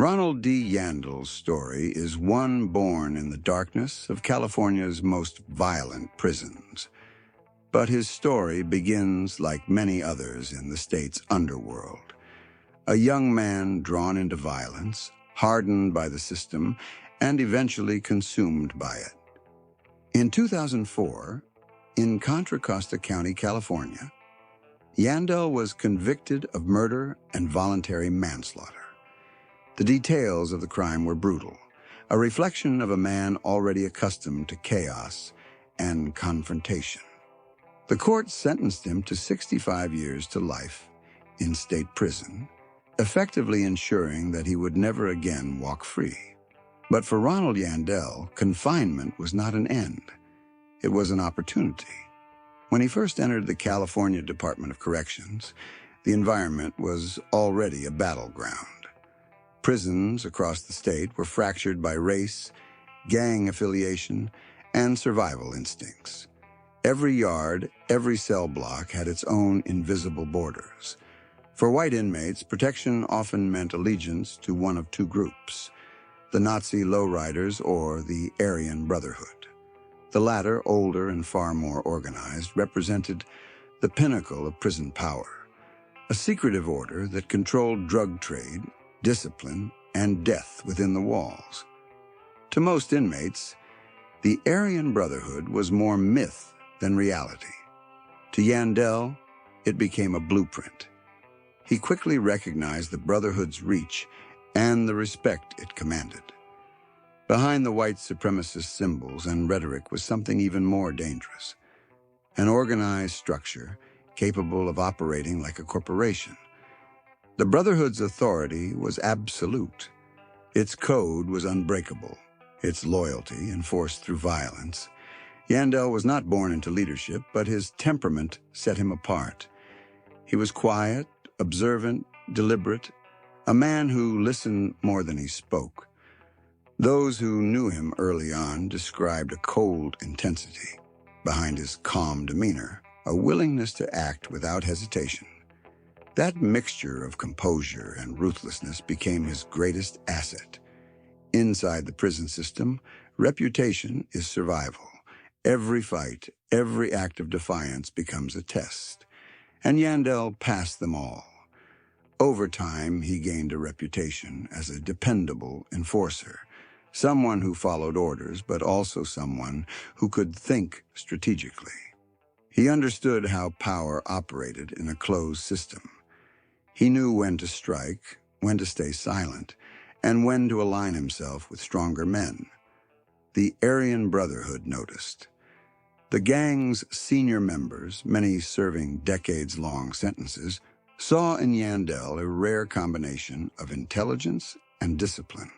Ronald D. Yandell's story is one born in the darkness of California's most violent prisons. But his story begins like many others in the state's underworld. A young man drawn into violence, hardened by the system, and eventually consumed by it. In 2004, in Contra Costa County, California, Yandell was convicted of murder and voluntary manslaughter. The details of the crime were brutal, a reflection of a man already accustomed to chaos and confrontation. The court sentenced him to 65 years to life in state prison, effectively ensuring that he would never again walk free. But for Ronald Yandell, confinement was not an end. It was an opportunity. When he first entered the California Department of Corrections, the environment was already a battleground. Prisons across the state were fractured by race, gang affiliation, and survival instincts. Every yard, every cell block had its own invisible borders. For white inmates, protection often meant allegiance to one of two groups, the Nazi lowriders or the Aryan Brotherhood. The latter, older and far more organized, represented the pinnacle of prison power, a secretive order that controlled drug trade, discipline, and death within the walls. To most inmates, the Aryan Brotherhood was more myth than reality. To Yandell, it became a blueprint. He quickly recognized the Brotherhood's reach and the respect it commanded. Behind the white supremacist symbols and rhetoric was something even more dangerous, an organized structure capable of operating like a corporation. The Brotherhood's authority was absolute. Its code was unbreakable, its loyalty enforced through violence. Yandell was not born into leadership, but his temperament set him apart. He was quiet, observant, deliberate, a man who listened more than he spoke. Those who knew him early on described a cold intensity. Behind his calm demeanor, a willingness to act without hesitation. That mixture of composure and ruthlessness became his greatest asset. Inside the prison system, reputation is survival. Every fight, every act of defiance becomes a test. And Yandell passed them all. Over time, he gained a reputation as a dependable enforcer, someone who followed orders, but also someone who could think strategically. He understood how power operated in a closed system. He knew when to strike, when to stay silent, and when to align himself with stronger men. The Aryan Brotherhood noticed. The gang's senior members, many serving decades-long sentences, saw in Yandell a rare combination of intelligence and discipline.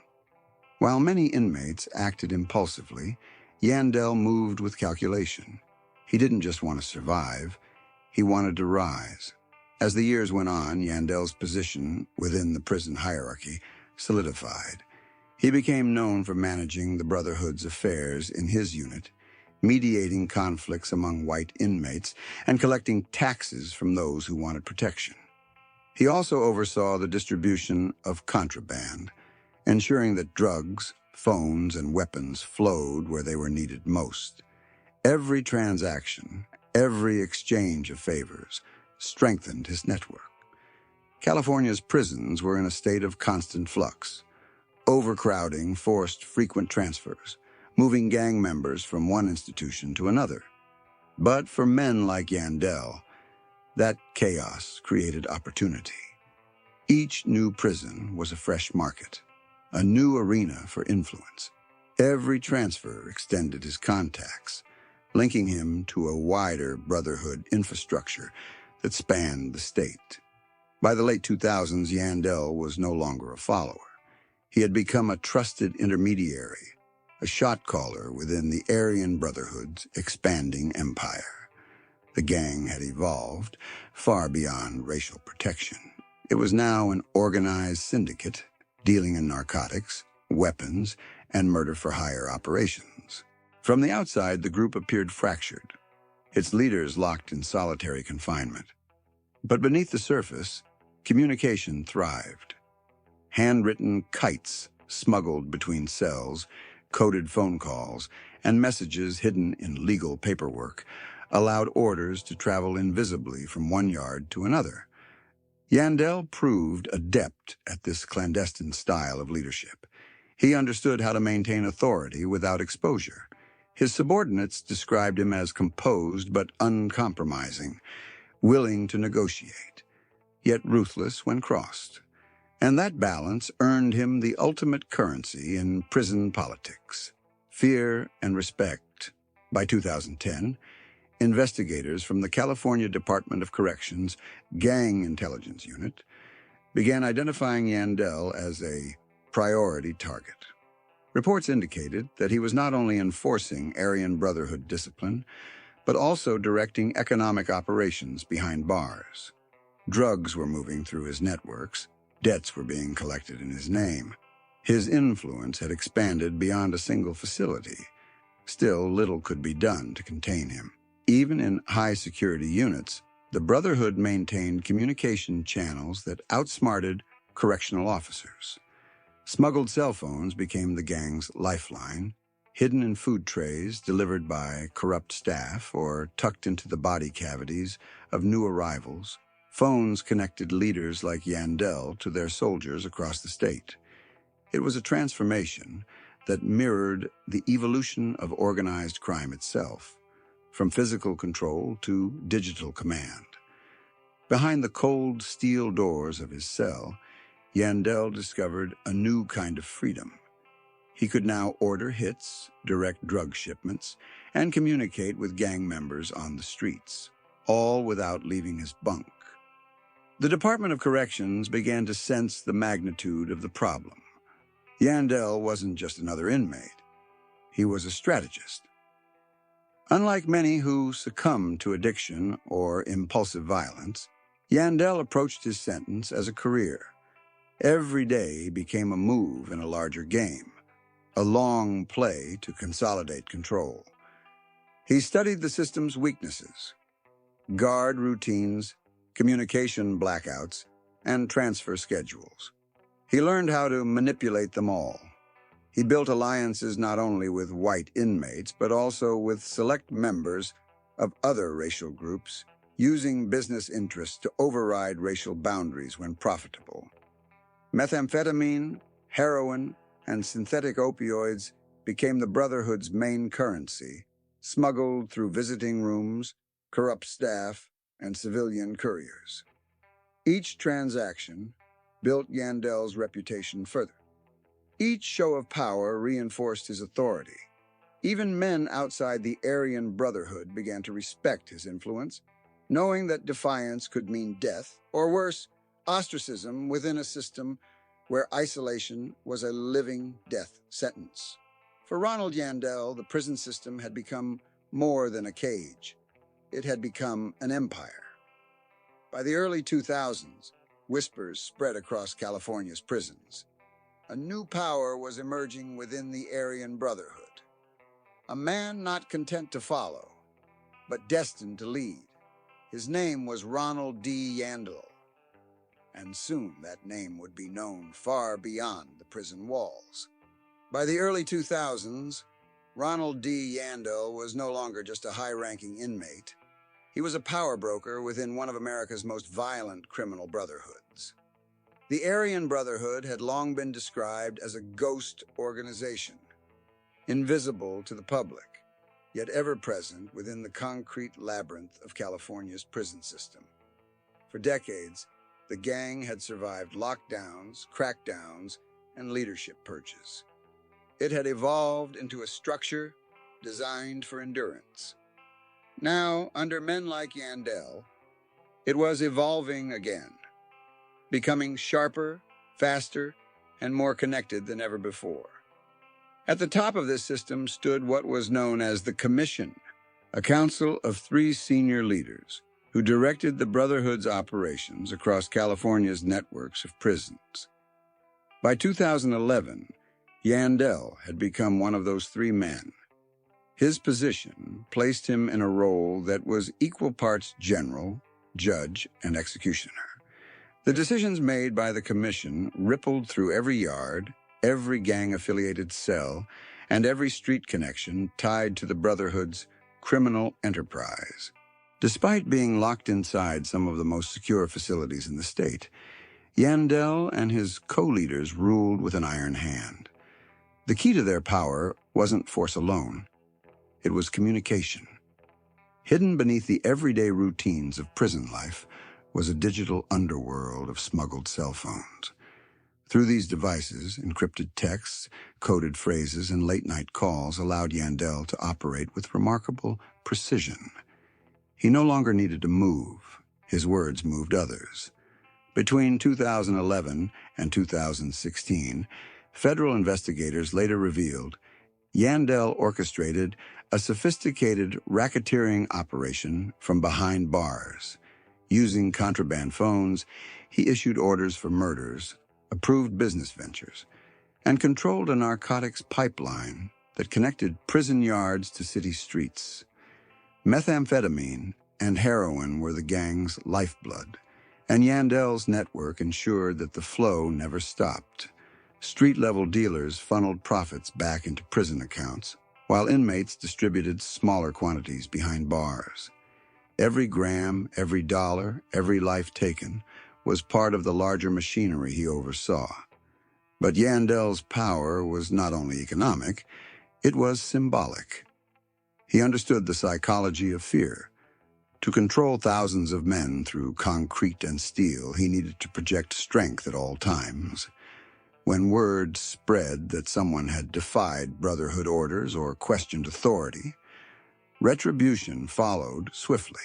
While many inmates acted impulsively, Yandell moved with calculation. He didn't just want to survive, he wanted to rise. As the years went on, Yandell's position within the prison hierarchy solidified. He became known for managing the Brotherhood's affairs in his unit, mediating conflicts among white inmates, and collecting taxes from those who wanted protection. He also oversaw the distribution of contraband, ensuring that drugs, phones, and weapons flowed where they were needed most. Every transaction, every exchange of favors, strengthened his network. California's prisons were in a state of constant flux. Overcrowding forced frequent transfers, moving gang members from one institution to another. But for men like Yandell, that chaos created opportunity. Each new prison was a fresh market, a new arena for influence. Every transfer extended his contacts, linking him to a wider Brotherhood infrastructure that spanned the state. By the late 2000s, Yandell was no longer a follower. He had become a trusted intermediary, a shot caller within the Aryan Brotherhood's expanding empire. The gang had evolved far beyond racial protection. It was now an organized syndicate dealing in narcotics, weapons, and murder-for-hire operations. From the outside, the group appeared fractured, its leaders locked in solitary confinement. But beneath the surface, communication thrived. handwritten kites smuggled between cells, coded phone calls, and messages hidden in legal paperwork allowed orders to travel invisibly from one yard to another. Yandell proved adept at this clandestine style of leadership. He understood how to maintain authority without exposure. His subordinates described him as composed but uncompromising, willing to negotiate, yet ruthless when crossed. And that balance earned him the ultimate currency in prison politics: fear and respect. By 2010, investigators from the California Department of Corrections Gang Intelligence Unit began identifying Yandell as a priority target. Reports indicated that he was not only enforcing Aryan Brotherhood discipline, but also directing economic operations behind bars. Drugs were moving through his networks, debts were being collected in his name. His influence had expanded beyond a single facility. Still, little could be done to contain him. Even in high-security units, the Brotherhood maintained communication channels that outsmarted correctional officers. Smuggled cell phones became the gang's lifeline, hidden in food trays delivered by corrupt staff or tucked into the body cavities of new arrivals. Phones connected leaders like Yandell to their soldiers across the state. It was a transformation that mirrored the evolution of organized crime itself, from physical control to digital command. Behind the cold steel doors of his cell, Yandell discovered a new kind of freedom. He could now order hits, direct drug shipments, and communicate with gang members on the streets, all without leaving his bunk. The Department of Corrections began to sense the magnitude of the problem. Yandell wasn't just another inmate. He was a strategist. Unlike many who succumbed to addiction or impulsive violence, Yandell approached his sentence as a career. Every day became a move in a larger game, a long play to consolidate control. He studied the system's weaknesses: guard routines, communication blackouts, and transfer schedules. He learned how to manipulate them all. He built alliances not only with white inmates, but also with select members of other racial groups, using business interests to override racial boundaries when profitable. Methamphetamine, heroin, and synthetic opioids became the Brotherhood's main currency, smuggled through visiting rooms, corrupt staff, and civilian couriers. Each transaction built Yandell's reputation further. Each show of power reinforced his authority. Even men outside the Aryan Brotherhood began to respect his influence, knowing that defiance could mean death, or worse, ostracism within a system where isolation was a living death sentence. For Ronald Yandell, the prison system had become more than a cage. It had become an empire. By the early 2000s, whispers spread across California's prisons. A new power was emerging within the Aryan Brotherhood. A man not content to follow, but destined to lead. His name was Ronald Yandell, and soon that name would be known far beyond the prison walls. By the early 2000s, Ronald Yandell was no longer just a high-ranking inmate. He was a power broker within one of America's most violent criminal brotherhoods. The Aryan Brotherhood had long been described as a ghost organization, invisible to the public, yet ever present within the concrete labyrinth of California's prison system. For decades, the gang had survived lockdowns, crackdowns, and leadership purges. It had evolved into a structure designed for endurance. Now, under men like Yandell, it was evolving again, becoming sharper, faster, and more connected than ever before. At the top of this system stood what was known as the Commission, a council of 3 senior leaders who directed the Brotherhood's operations across California's networks of prisons. By 2011, Yandell had become one of those 3 men. His position placed him in a role that was equal parts general, judge, and executioner. The decisions made by the commission rippled through every yard, every gang-affiliated cell, and every street connection tied to the Brotherhood's criminal enterprise. Despite being locked inside some of the most secure facilities in the state, Yandell and his co-leaders ruled with an iron hand. The key to their power wasn't force alone. It was communication. Hidden beneath the everyday routines of prison life was a digital underworld of smuggled cell phones. Through these devices, encrypted texts, coded phrases, and late-night calls allowed Yandell to operate with remarkable precision. He no longer needed to move. His words moved others. Between 2011 and 2016, federal investigators later revealed Yandell orchestrated a sophisticated racketeering operation from behind bars. Using contraband phones, he issued orders for murders, approved business ventures, and controlled a narcotics pipeline that connected prison yards to city streets. Methamphetamine and heroin were the gang's lifeblood, and Yandell's network ensured that the flow never stopped. Street-level dealers funneled profits back into prison accounts, while inmates distributed smaller quantities behind bars. Every gram, every dollar, every life taken was part of the larger machinery he oversaw. But Yandell's power was not only economic, it was symbolic. He understood the psychology of fear. To control thousands of men through concrete and steel, he needed to project strength at all times. When word spread that someone had defied Brotherhood orders or questioned authority, retribution followed swiftly.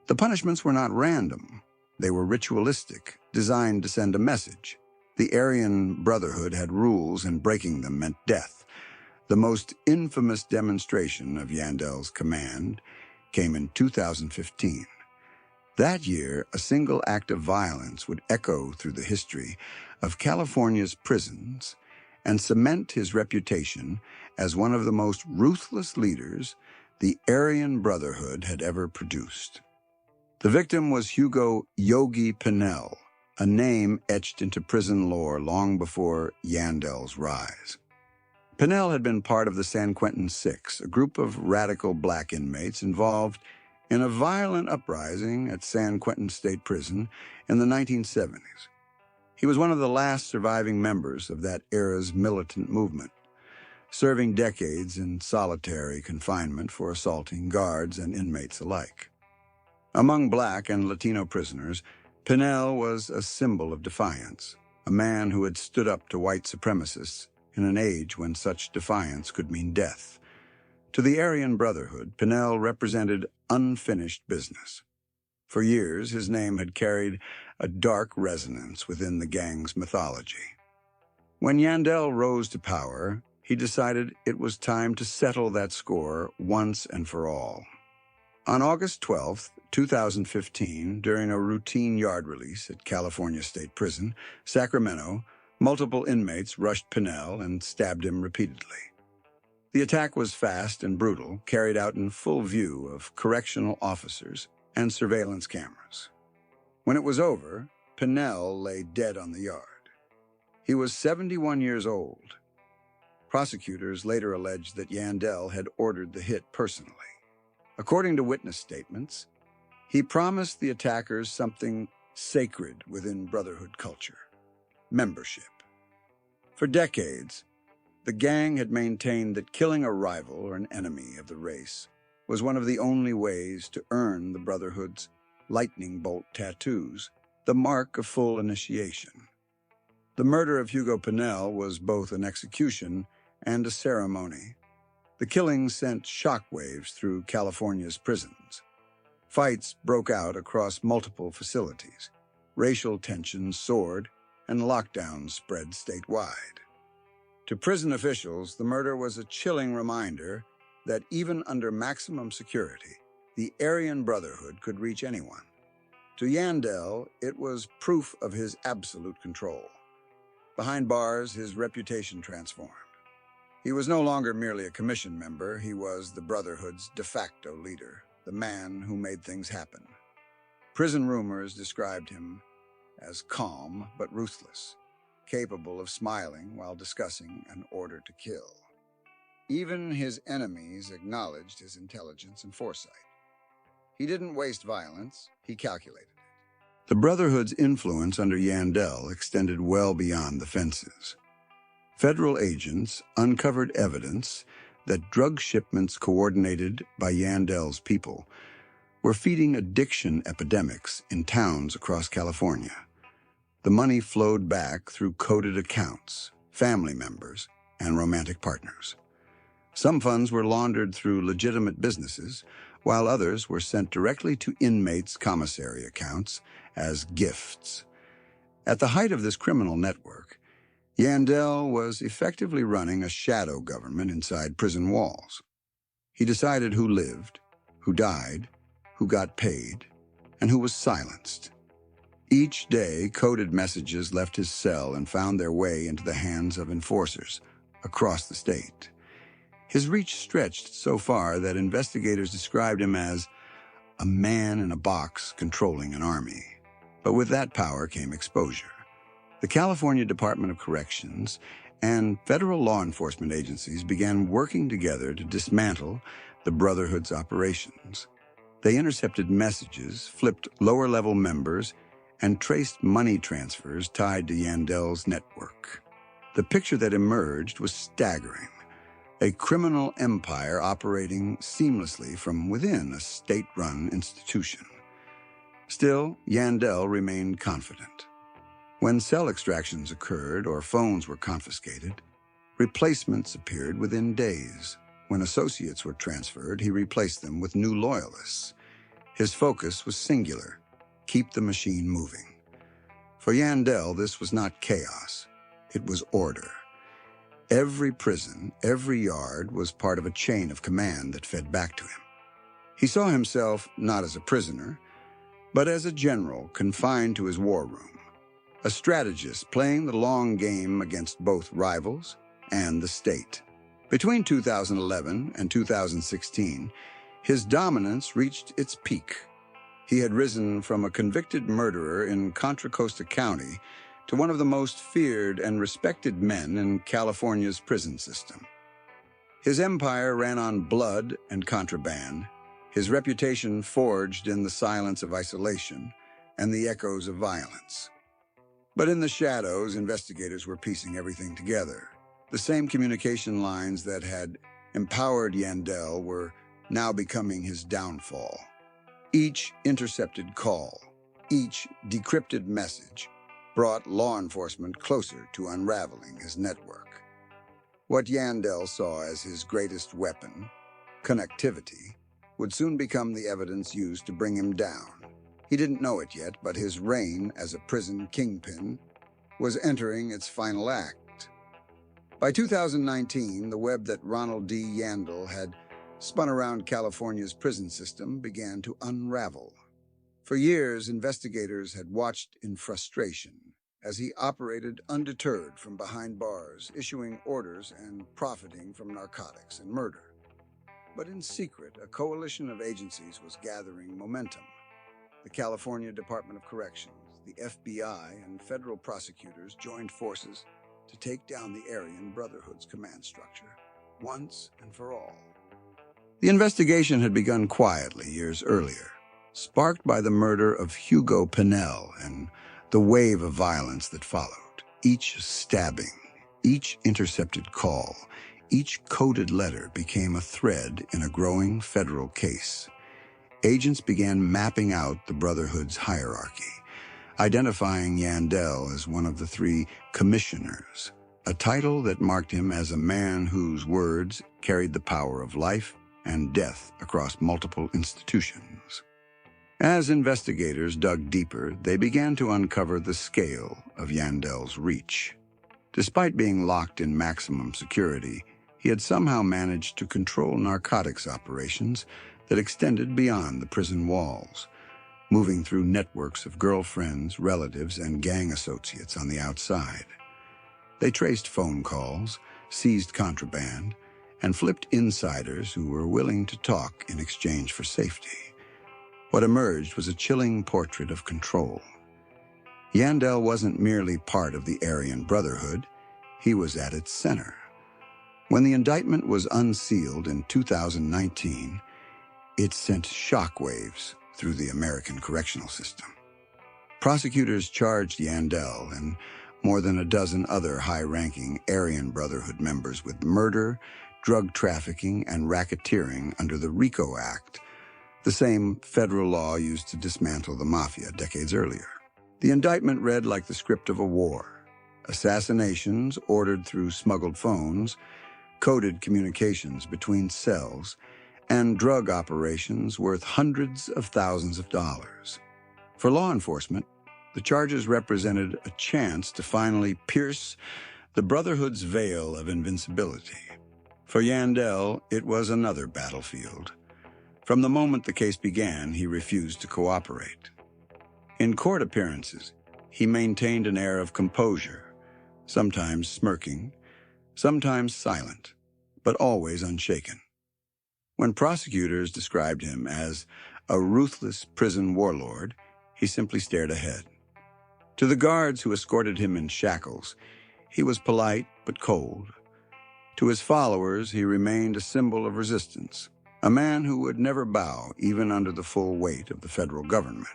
The punishments were not random. They were ritualistic, designed to send a message. The Aryan Brotherhood had rules, and breaking them meant death. The most infamous demonstration of Yandell's command came in 2015. That year, a single act of violence would echo through the history of California's prisons and cement his reputation as one of the most ruthless leaders the Aryan Brotherhood had ever produced. The victim was Hugo "Yogi" Pinnell, a name etched into prison lore long before Yandell's rise. Pinnell had been part of the San Quentin Six, a group of radical black inmates involved in a violent uprising at San Quentin State Prison in the 1970s. He was one of the last surviving members of that era's militant movement, serving decades in solitary confinement for assaulting guards and inmates alike. Among black and Latino prisoners, Pinnell was a symbol of defiance, a man who had stood up to white supremacists in an age when such defiance could mean death. To the Aryan Brotherhood, Pinnell represented unfinished business. For years, his name had carried a dark resonance within the gang's mythology. When Yandell rose to power, he decided it was time to settle that score once and for all. On August 12, 2015, during a routine yard release at California State Prison, Sacramento, multiple inmates rushed Pinnell and stabbed him repeatedly. The attack was fast and brutal, carried out in full view of correctional officers and surveillance cameras. When it was over, Pinnell lay dead on the yard. He was 71 years old. Prosecutors later alleged that Yandell had ordered the hit personally. According to witness statements, he promised the attackers something sacred within Brotherhood culture: membership. For decades, the gang had maintained that killing a rival or an enemy of the race was one of the only ways to earn the Brotherhood's lightning bolt tattoos, the mark of full initiation. The murder of Hugo Pinnell was both an execution and a ceremony. The killing sent shockwaves through California's prisons. Fights broke out across multiple facilities. Racial tensions soared, and lockdowns spread statewide. To prison officials, the murder was a chilling reminder that even under maximum security, the Aryan Brotherhood could reach anyone. To Yandell, it was proof of his absolute control. Behind bars, his reputation transformed. He was no longer merely a commission member, he was the Brotherhood's de facto leader, the man who made things happen. Prison rumors described him as calm but ruthless, capable of smiling while discussing an order to kill. Even his enemies acknowledged his intelligence and foresight. He didn't waste violence, he calculated it. The Brotherhood's influence under Yandell extended well beyond the fences. Federal agents uncovered evidence that drug shipments coordinated by Yandell's people were feeding addiction epidemics in towns across California. The money flowed back through coded accounts, family members, and romantic partners. Some funds were laundered through legitimate businesses, while others were sent directly to inmates' commissary accounts as gifts. At the height of this criminal network, Yandell was effectively running a shadow government inside prison walls. He decided who lived, who died, who got paid, and who was silenced. Each day, coded messages left his cell and found their way into the hands of enforcers across the state. His reach stretched so far that investigators described him as a man in a box controlling an army. But with that power came exposure. The California Department of Corrections and federal law enforcement agencies began working together to dismantle the Brotherhood's operations. They intercepted messages, flipped lower-level members, and traced money transfers tied to Yandell's network. The picture that emerged was staggering. A criminal empire operating seamlessly from within a state-run institution. Still, Yandell remained confident. When cell extractions occurred or phones were confiscated, replacements appeared within days. When associates were transferred, he replaced them with new loyalists. His focus was singular: keep the machine moving. For Yandell, this was not chaos. It was order. Every prison, every yard was part of a chain of command that fed back to him. He saw himself not as a prisoner, but as a general confined to his war room. A strategist playing the long game against both rivals and the state. Between 2011 and 2016, his dominance reached its peak. He had risen from a convicted murderer in Contra Costa County to one of the most feared and respected men in California's prison system. His empire ran on blood and contraband, his reputation forged in the silence of isolation and the echoes of violence. But in the shadows, investigators were piecing everything together. The same communication lines that had empowered Yandell were now becoming his downfall. Each intercepted call, each decrypted message, brought law enforcement closer to unraveling his network. What Yandell saw as his greatest weapon, connectivity, would soon become the evidence used to bring him down. He didn't know it yet, but his reign as a prison kingpin was entering its final act. By 2019, the web that Ronald D. Yandell had spun around California's prison system began to unravel. For years, investigators had watched in frustration as he operated undeterred from behind bars, issuing orders and profiting from narcotics and murder. But in secret, a coalition of agencies was gathering momentum. The California Department of Corrections, the FBI, and federal prosecutors joined forces to take down the Aryan Brotherhood's command structure, once and for all. The investigation had begun quietly years earlier, sparked by the murder of Hugo Pinell and the wave of violence that followed. Each stabbing, each intercepted call, each coded letter became a thread in a growing federal case. Agents began mapping out the Brotherhood's hierarchy, identifying Yandell as one of the 3 commissioners, a title that marked him as a man whose words carried the power of life and death across multiple institutions. As investigators dug deeper, they began to uncover the scale of Yandell's reach. Despite being locked in maximum security, he had somehow managed to control narcotics operations that extended beyond the prison walls, moving through networks of girlfriends, relatives, and gang associates on the outside. They traced phone calls, seized contraband, and flipped insiders who were willing to talk in exchange for safety. What emerged was a chilling portrait of control. Yandell wasn't merely part of the Aryan Brotherhood, he was at its center. When the indictment was unsealed in 2019, it sent shockwaves through the American correctional system. Prosecutors charged Yandell and more than a dozen other high-ranking Aryan Brotherhood members with murder, drug trafficking, and racketeering under the RICO Act, the same federal law used to dismantle the mafia decades earlier. The indictment read like the script of a war. Assassinations ordered through smuggled phones, coded communications between cells, and drug operations worth hundreds of thousands of dollars. For law enforcement, the charges represented a chance to finally pierce the Brotherhood's veil of invincibility. For Yandell, it was another battlefield. From the moment the case began, he refused to cooperate. In court appearances, he maintained an air of composure, sometimes smirking, sometimes silent, but always unshaken. When prosecutors described him as a ruthless prison warlord, he simply stared ahead. To the guards who escorted him in shackles, he was polite but cold. To his followers, he remained a symbol of resistance, a man who would never bow even under the full weight of the federal government.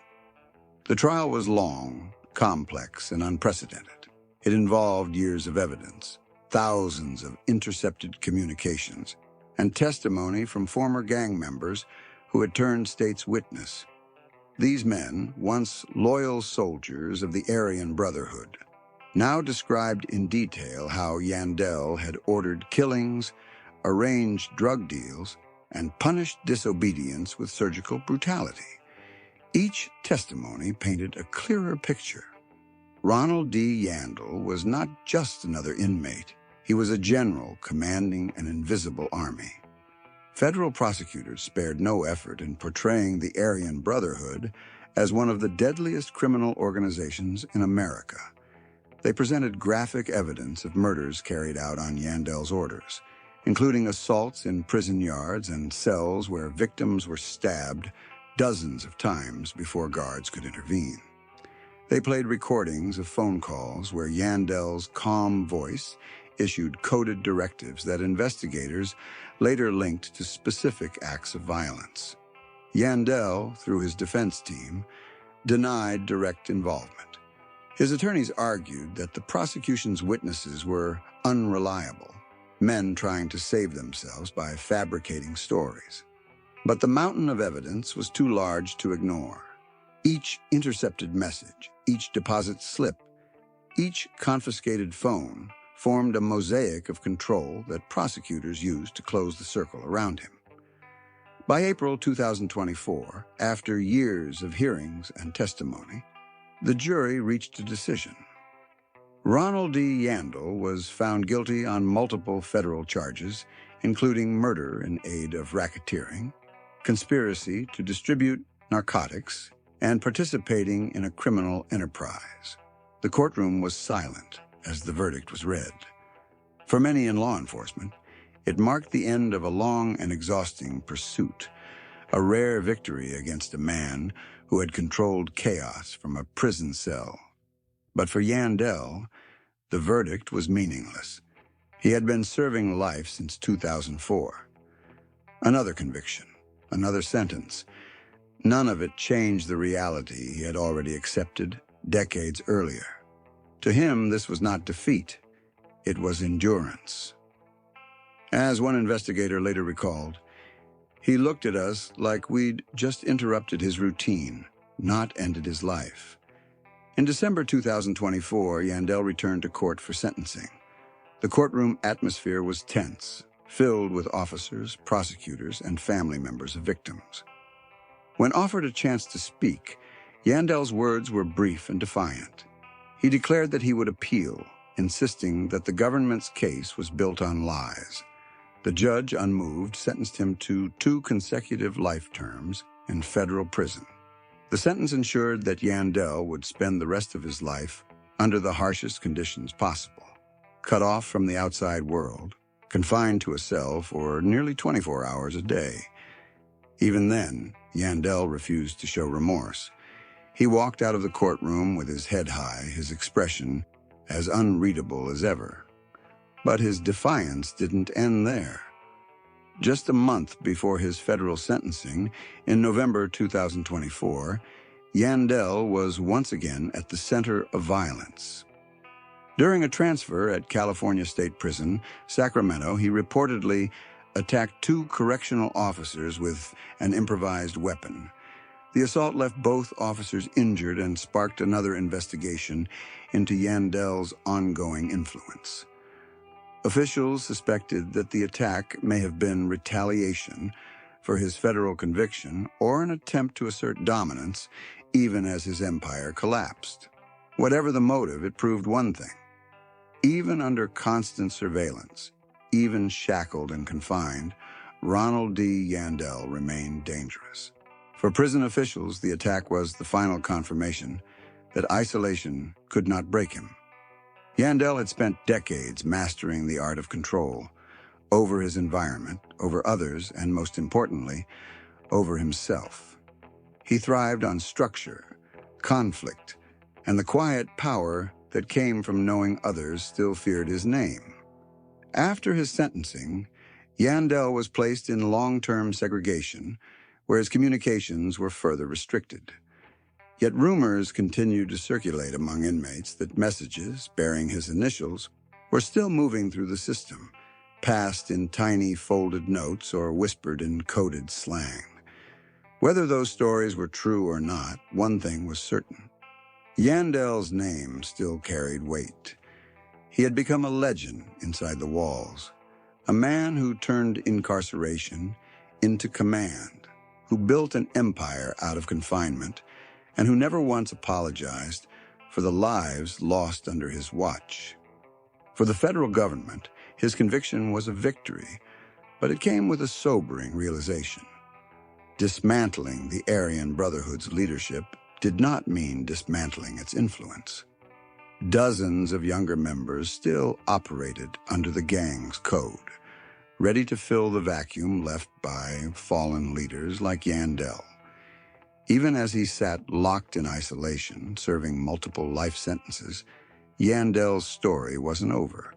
The trial was long, complex, and unprecedented. It involved years of evidence, thousands of intercepted communications, and testimony from former gang members who had turned state's witness. These men, once loyal soldiers of the Aryan Brotherhood, now described in detail how Yandell had ordered killings, arranged drug deals, and punished disobedience with surgical brutality. Each testimony painted a clearer picture. Ronald Yandell was not just another inmate. He was a general commanding an invisible army. Federal prosecutors spared no effort in portraying the Aryan Brotherhood as one of the deadliest criminal organizations in America. They presented graphic evidence of murders carried out on Yandell's orders, including assaults in prison yards and cells where victims were stabbed dozens of times before guards could intervene. They played recordings of phone calls where Yandell's calm voice issued coded directives that investigators later linked to specific acts of violence. Yandell, through his defense team, denied direct involvement. His attorneys argued that the prosecution's witnesses were unreliable, men trying to save themselves by fabricating stories. But the mountain of evidence was too large to ignore. Each intercepted message, each deposit slip, each confiscated phone formed a mosaic of control that prosecutors used to close the circle around him. By April 2024, after years of hearings and testimony, the jury reached a decision. Ronald Yandell was found guilty on multiple federal charges, including murder in aid of racketeering, conspiracy to distribute narcotics, and participating in a criminal enterprise. The courtroom was silent as the verdict was read. For many in law enforcement, it marked the end of a long and exhausting pursuit, a rare victory against a man who had controlled chaos from a prison cell. But for Yandell, the verdict was meaningless. He had been serving life since 2004. Another conviction, another sentence. None of it changed the reality he had already accepted decades earlier. To him, this was not defeat. It was endurance. As one investigator later recalled, he looked at us like we'd just interrupted his routine, not ended his life. In December 2024, Yandell returned to court for sentencing. The courtroom atmosphere was tense, filled with officers, prosecutors, and family members of victims. When offered a chance to speak, Yandell's words were brief and defiant. He declared that he would appeal, insisting that the government's case was built on lies. The judge, unmoved, sentenced him to 2 consecutive life terms in federal prison. The sentence ensured that Yandell would spend the rest of his life under the harshest conditions possible, cut off from the outside world, confined to a cell for nearly 24 hours a day. Even then, Yandell refused to show remorse. He walked out of the courtroom with his head high, his expression as unreadable as ever. But his defiance didn't end there. Just a month before his federal sentencing, in November 2024, Yandell was once again at the center of violence. During a transfer at California State Prison, Sacramento, he reportedly attacked two correctional officers with an improvised weapon. The assault left both officers injured and sparked another investigation into Yandell's ongoing influence. Officials suspected that the attack may have been retaliation for his federal conviction or an attempt to assert dominance, even as his empire collapsed. Whatever the motive, it proved one thing. Even under constant surveillance, even shackled and confined, Ronald D. Yandell remained dangerous. For prison officials, the attack was the final confirmation that isolation could not break him. Yandell had spent decades mastering the art of control over his environment, over others, and most importantly, over himself. He thrived on structure, conflict, and the quiet power that came from knowing others still feared his name. After his sentencing, Yandell was placed in long-term segregation, where his communications were further restricted. Yet rumors continued to circulate among inmates that messages bearing his initials were still moving through the system, passed in tiny folded notes or whispered in coded slang. Whether those stories were true or not, one thing was certain. Yandell's name still carried weight. He had become a legend inside the walls, a man who turned incarceration into command, who built an empire out of confinement, and who never once apologized for the lives lost under his watch. For the federal government, his conviction was a victory, but it came with a sobering realization. Dismantling the Aryan Brotherhood's leadership did not mean dismantling its influence. Dozens of younger members still operated under the gang's code, ready to fill the vacuum left by fallen leaders like Yandell. Even as he sat locked in isolation, serving multiple life sentences, Yandell's story wasn't over.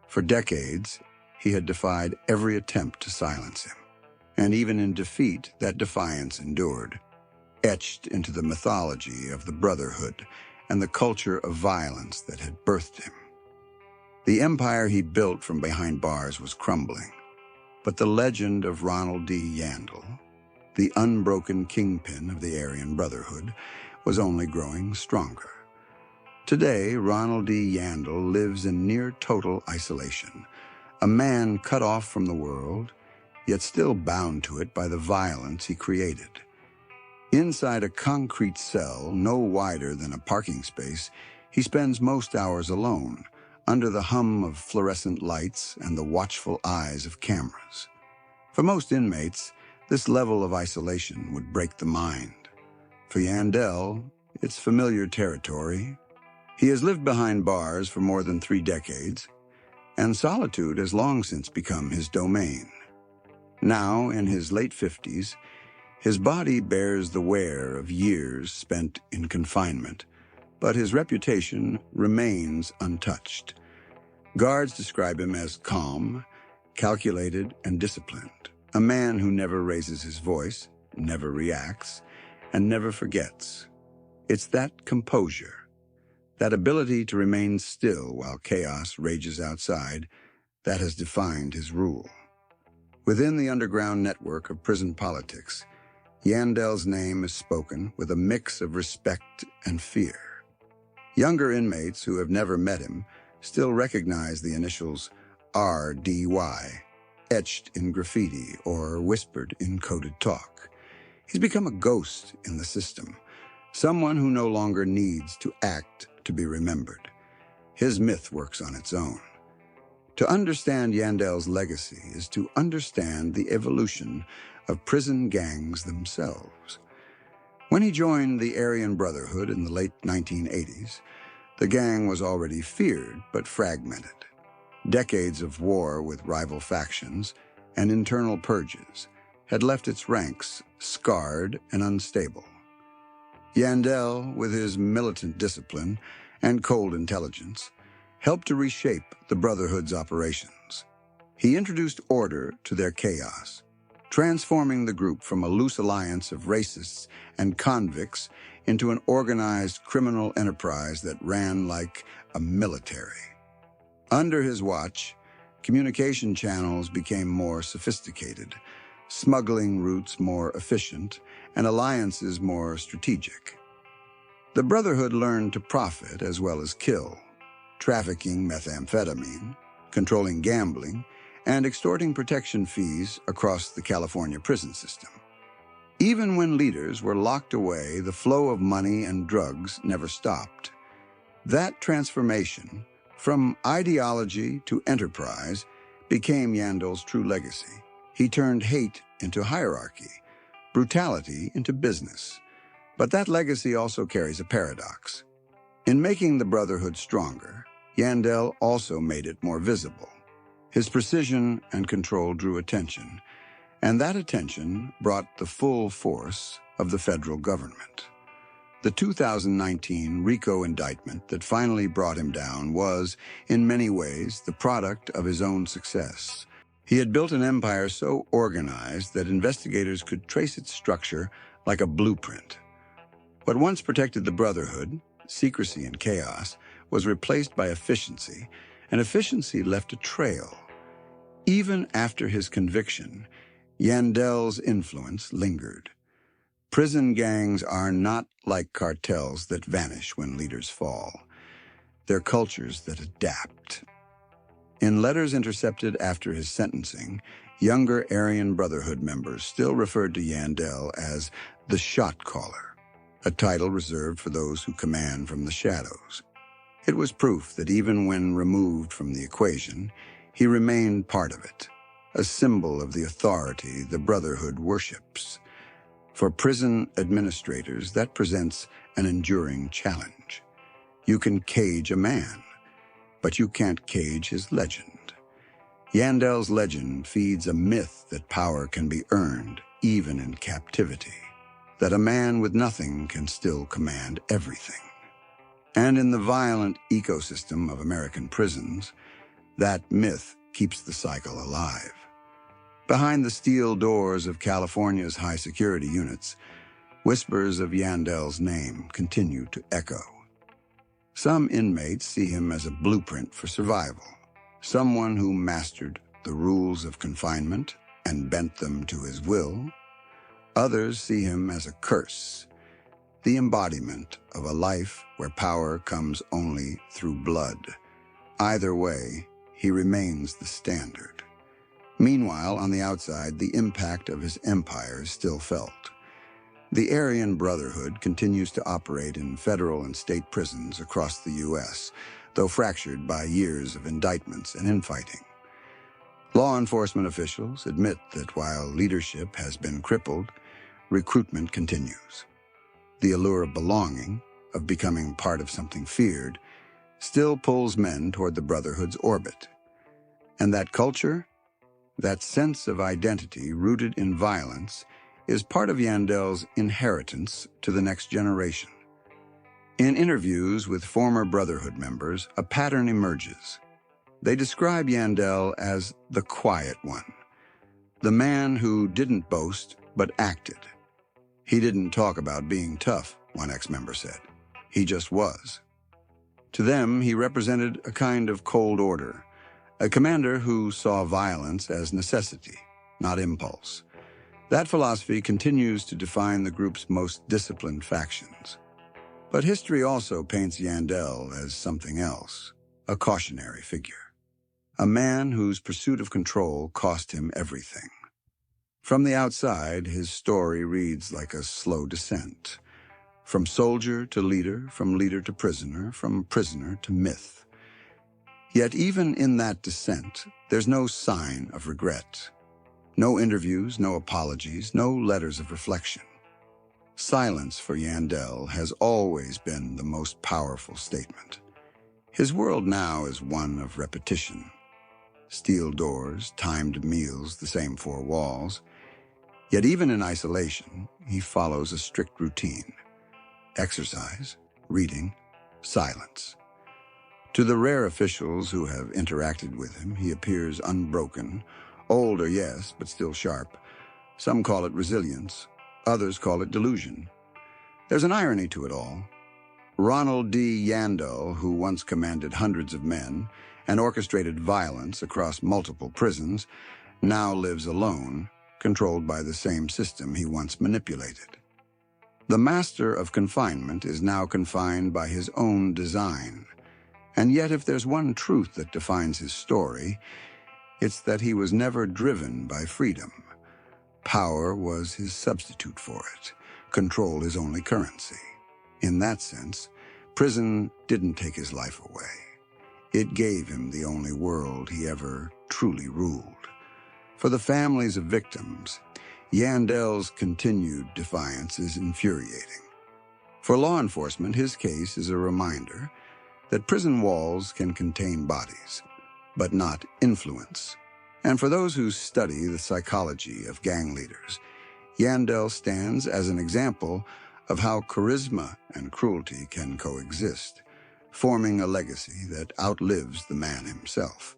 For decades, he had defied every attempt to silence him. And even in defeat, that defiance endured, etched into the mythology of the Brotherhood and the culture of violence that had birthed him. The empire he built from behind bars was crumbling, but the legend of Ronald D. Yandell, the unbroken kingpin of the Aryan Brotherhood, was only growing stronger. Today, Ronald D. Yandell lives in near total isolation, a man cut off from the world, yet still bound to it by the violence he created. Inside a concrete cell no wider than a parking space, he spends most hours alone, under the hum of fluorescent lights and the watchful eyes of cameras. For most inmates, this level of isolation would break the mind. For Yandell, it's familiar territory. He has lived behind bars for more than 3 decades, and solitude has long since become his domain. Now, in his late 50s, his body bears the wear of years spent in confinement, but his reputation remains untouched. Guards describe him as calm, calculated, and disciplined, a man who never raises his voice, never reacts, and never forgets. It's that composure, that ability to remain still while chaos rages outside, that has defined his rule. Within the underground network of prison politics, Yandell's name is spoken with a mix of respect and fear. Younger inmates who have never met him still recognize the initials RDY, etched in graffiti or whispered in coded talk. He's become a ghost in the system, someone who no longer needs to act to be remembered. His myth works on its own. To understand Yandell's legacy is to understand the evolution of prison gangs themselves. When he joined the Aryan Brotherhood in the late 1980s, the gang was already feared but fragmented. Decades of war with rival factions and internal purges had left its ranks scarred and unstable. Yandell, with his militant discipline and cold intelligence, helped to reshape the Brotherhood's operations. He introduced order to their chaos, transforming the group from a loose alliance of racists and convicts into an organized criminal enterprise that ran like a military. Under his watch, communication channels became more sophisticated, smuggling routes more efficient, and alliances more strategic. The Brotherhood learned to profit as well as kill, trafficking methamphetamine, controlling gambling, and extorting protection fees across the California prison system. Even when leaders were locked away, the flow of money and drugs never stopped. That transformation, from ideology to enterprise, became Yandell's true legacy. He turned hate into hierarchy, brutality into business. But that legacy also carries a paradox. In making the Brotherhood stronger, Yandell also made it more visible. His precision and control drew attention, and that attention brought the full force of the federal government. The 2019 RICO indictment that finally brought him down was, in many ways, the product of his own success. He had built an empire so organized that investigators could trace its structure like a blueprint. What once protected the Brotherhood, secrecy and chaos, was replaced by efficiency, and efficiency left a trail. Even after his conviction, Yandell's influence lingered. Prison gangs are not like cartels that vanish when leaders fall. They're cultures that adapt. In letters intercepted after his sentencing, younger Aryan Brotherhood members still referred to Yandell as the shot caller, a title reserved for those who command from the shadows. It was proof that even when removed from the equation, he remained part of it, a symbol of the authority the Brotherhood worships. For prison administrators, that presents an enduring challenge. You can cage a man, but you can't cage his legend. Yandell's legend feeds a myth that power can be earned, even in captivity, that a man with nothing can still command everything. And in the violent ecosystem of American prisons, that myth keeps the cycle alive. Behind the steel doors of California's high-security units, whispers of Yandell's name continue to echo. Some inmates see him as a blueprint for survival, someone who mastered the rules of confinement and bent them to his will. Others see him as a curse, the embodiment of a life where power comes only through blood. Either way, he remains the standard. Meanwhile, on the outside, the impact of his empire is still felt. The Aryan Brotherhood continues to operate in federal and state prisons across the U.S., though fractured by years of indictments and infighting. Law enforcement officials admit that while leadership has been crippled, recruitment continues. The allure of belonging, of becoming part of something feared, still pulls men toward the Brotherhood's orbit. And that culture, that sense of identity rooted in violence, is part of Yandell's inheritance to the next generation. In interviews with former Brotherhood members, a pattern emerges. They describe Yandell as the quiet one, the man who didn't boast but acted. He didn't talk about being tough, one ex-member said. He just was. To them, he represented a kind of cold order, a commander who saw violence as necessity, not impulse. That philosophy continues to define the group's most disciplined factions. But history also paints Yandell as something else, a cautionary figure. A man whose pursuit of control cost him everything. From the outside, his story reads like a slow descent. From soldier to leader, from leader to prisoner, from prisoner to myth. Yet even in that descent, there's no sign of regret. No interviews, no apologies, no letters of reflection. Silence for Yandell has always been the most powerful statement. His world now is one of repetition. Steel doors, timed meals, the same four walls. Yet even in isolation, he follows a strict routine. exercise, reading, silence. To the rare officials who have interacted with him, he appears unbroken, older, yes, but still sharp. Some call it resilience, others call it delusion. There's an irony to it all. Ronald Yandell, who once commanded hundreds of men and orchestrated violence across multiple prisons, now lives alone, controlled by the same system he once manipulated. The master of confinement is now confined by his own design. And yet, if there's one truth that defines his story, it's that he was never driven by freedom. Power was his substitute for it. Control his only currency. In that sense, prison didn't take his life away. It gave him the only world he ever truly ruled. For the families of victims, Yandell's continued defiance is infuriating. For law enforcement, his case is a reminder that prison walls can contain bodies, but not influence. And for those who study the psychology of gang leaders, Yandell stands as an example of how charisma and cruelty can coexist, forming a legacy that outlives the man himself.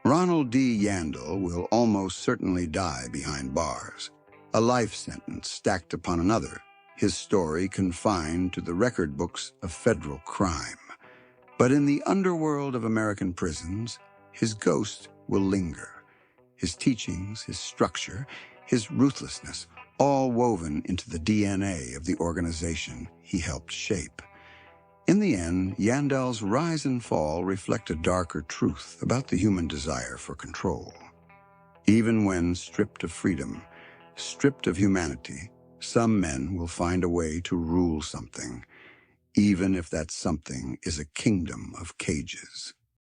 Ronald Yandell will almost certainly die behind bars, a life sentence stacked upon another, his story confined to the record books of federal crime. But in the underworld of American prisons, his ghost will linger. His teachings, his structure, his ruthlessness, all woven into the DNA of the organization he helped shape. In the end, Yandell's rise and fall reflect a darker truth about the human desire for control. Even when stripped of freedom, stripped of humanity, some men will find a way to rule something, even if that something is a kingdom of cages.